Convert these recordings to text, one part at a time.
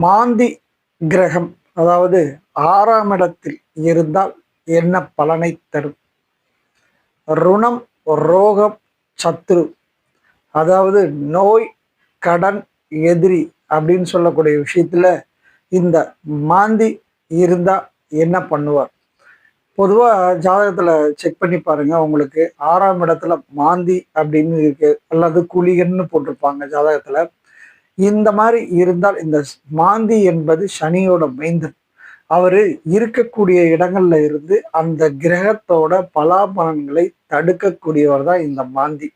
மாந்தி கிரகம் அதாவது 6ஆம் இடத்தில் இருந்தால் என்ன பலனை தரும்? ருணம், ரோகம், சத்ரு அதாவது நோய், கடன், எதிரி அப்படின்னு சொல்லக்கூடிய விஷயத்துல இந்த மாந்தி இருந்தா என்ன பண்ணுவார்? பொதுவா ஜாதகத்துல செக் பண்ணி பாருங்க. உங்களுக்கு 6ஆம் இடத்துல மாந்தி அப்படின்னு இருக்கு அல்லது குளிகன்னு போட்டிருப்பாங்க ஜாதகத்துல. இந்த மாதிரி இருந்தால் இந்த மாந்தி என்பது சனியோட மைந்தன். அவரு இருக்கக்கூடிய இடங்கள்ல இருந்து அந்த கிரகத்தோட பலாபலன்களை தடுக்கக்கூடியவர் தான் இந்த மாந்தி.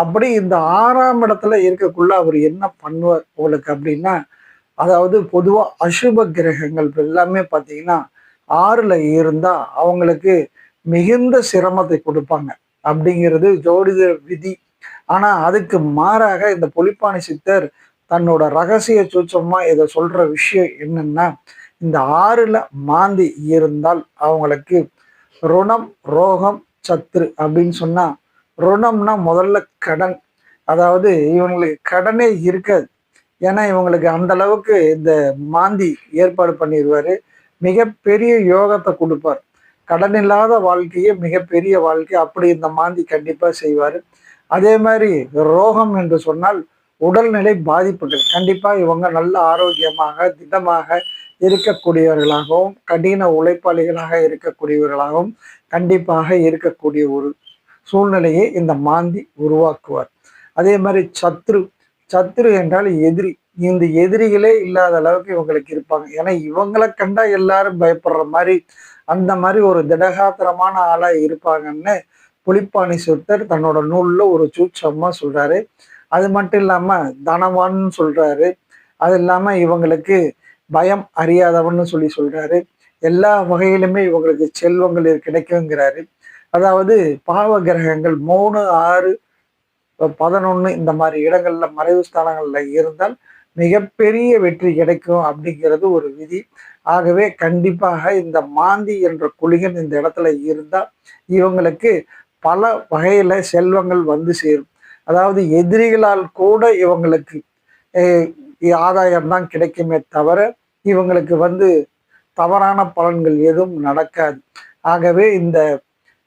அப்படி இந்த 6ஆம் இடத்துல இருக்கக்குள்ள அவர் என்ன பண்ணுவார் உங்களுக்கு அப்படின்னா, அதாவது பொதுவா அசுப கிரகங்கள் எல்லாமே பார்த்தீங்கன்னா 6ல இருந்தா அவங்களுக்கு மிகுந்த சிரமத்தை கொடுப்பாங்க அப்படிங்கிறது ஜோதிட விதி. ஆனா அதுக்கு மாறாக இந்த புலிப்பாணி சித்தர் தன்னோட ரகசிய சூட்சமா இதை சொல்ற விஷயம் என்னன்னா, இந்த 6ல மாந்தி இருந்தால் அவங்களுக்கு ருணம், ரோகம், சத்ரு அப்படின்னு சொன்னா, ருணம்னா முதல்ல கடன். அதாவது இவங்களுக்கு கடனே இருக்காது. ஏன்னா இவங்களுக்கு அந்த அளவுக்கு இந்த மாந்தி ஏற்பாடு பண்ணிடுவாரு. மிகப்பெரிய யோகத்தை கொடுப்பார். கடன் இல்லாத வாழ்க்கையே மிகப்பெரிய வாழ்க்கை. அப்படி இந்த மாந்தி கண்டிப்பா செய்வாரு. அதே மாதிரி ரோகம் என்று சொன்னால் உடல்நிலை பாதிப்புகள். கண்டிப்பா இவங்க நல்ல ஆரோக்கியமாக, திடமாக இருக்கக்கூடியவர்களாகவும், கடின உழைப்பாளிகளாக இருக்கக்கூடியவர்களாகவும் கண்டிப்பாக இருக்கக்கூடிய ஒரு சூழ்நிலையை இந்த மாந்தி உருவாக்குவார். அதே மாதிரி சத்ரு. சத்ரு என்றால் எதிரி. இந்த எதிரிகளே இல்லாத அளவுக்கு இவங்களுக்கு இருப்பாங்க. ஏன்னா இவங்கள கண்டா எல்லாரும் பயப்படுற மாதிரி அந்த மாதிரி ஒரு திடகாத்திரமான ஆளா இருப்பாங்கன்னு புலிப்பாணி சித்தர் தன்னோட நூல்ல ஒரு சூட்சமா சொல்றாரு. அது மட்டும் இல்லாம தனவான்னு சொல்றாரு. அது இல்லாம இவங்களுக்கு பயம் அறியாதவன்னு சொல்றாரு. எல்லா வகையிலுமே இவங்களுக்கு செல்வங்கள் கிடைக்குங்கிறாரு. அதாவது பாவ கிரகங்கள் 3, 6, 11 இந்த மாதிரி இடங்கள்ல மறைவு ஸ்தானங்கள்ல இருந்தால் மிகப்பெரிய வெற்றி கிடைக்கும் அப்படிங்கிறது ஒரு விதி. ஆகவே கண்டிப்பாக இந்த மாந்தி என்ற குளிகன் இந்த இடத்துல இருந்தால் இவங்களுக்கு பல வகையில செல்வங்கள் வந்து சேரும். அதாவது எதிரிகளால் கூட இவங்களுக்கு ஆதாயம் தான் கிடைக்குமே தவிர இவங்களுக்கு தவறான பலன்கள் எதுவும் நடக்காது. ஆகவே இந்த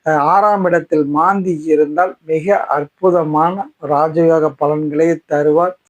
6ஆம் இடத்தில் மாந்தி இருந்தால் மிக அற்புதமான ராஜயோக பலன்களை தருவார்.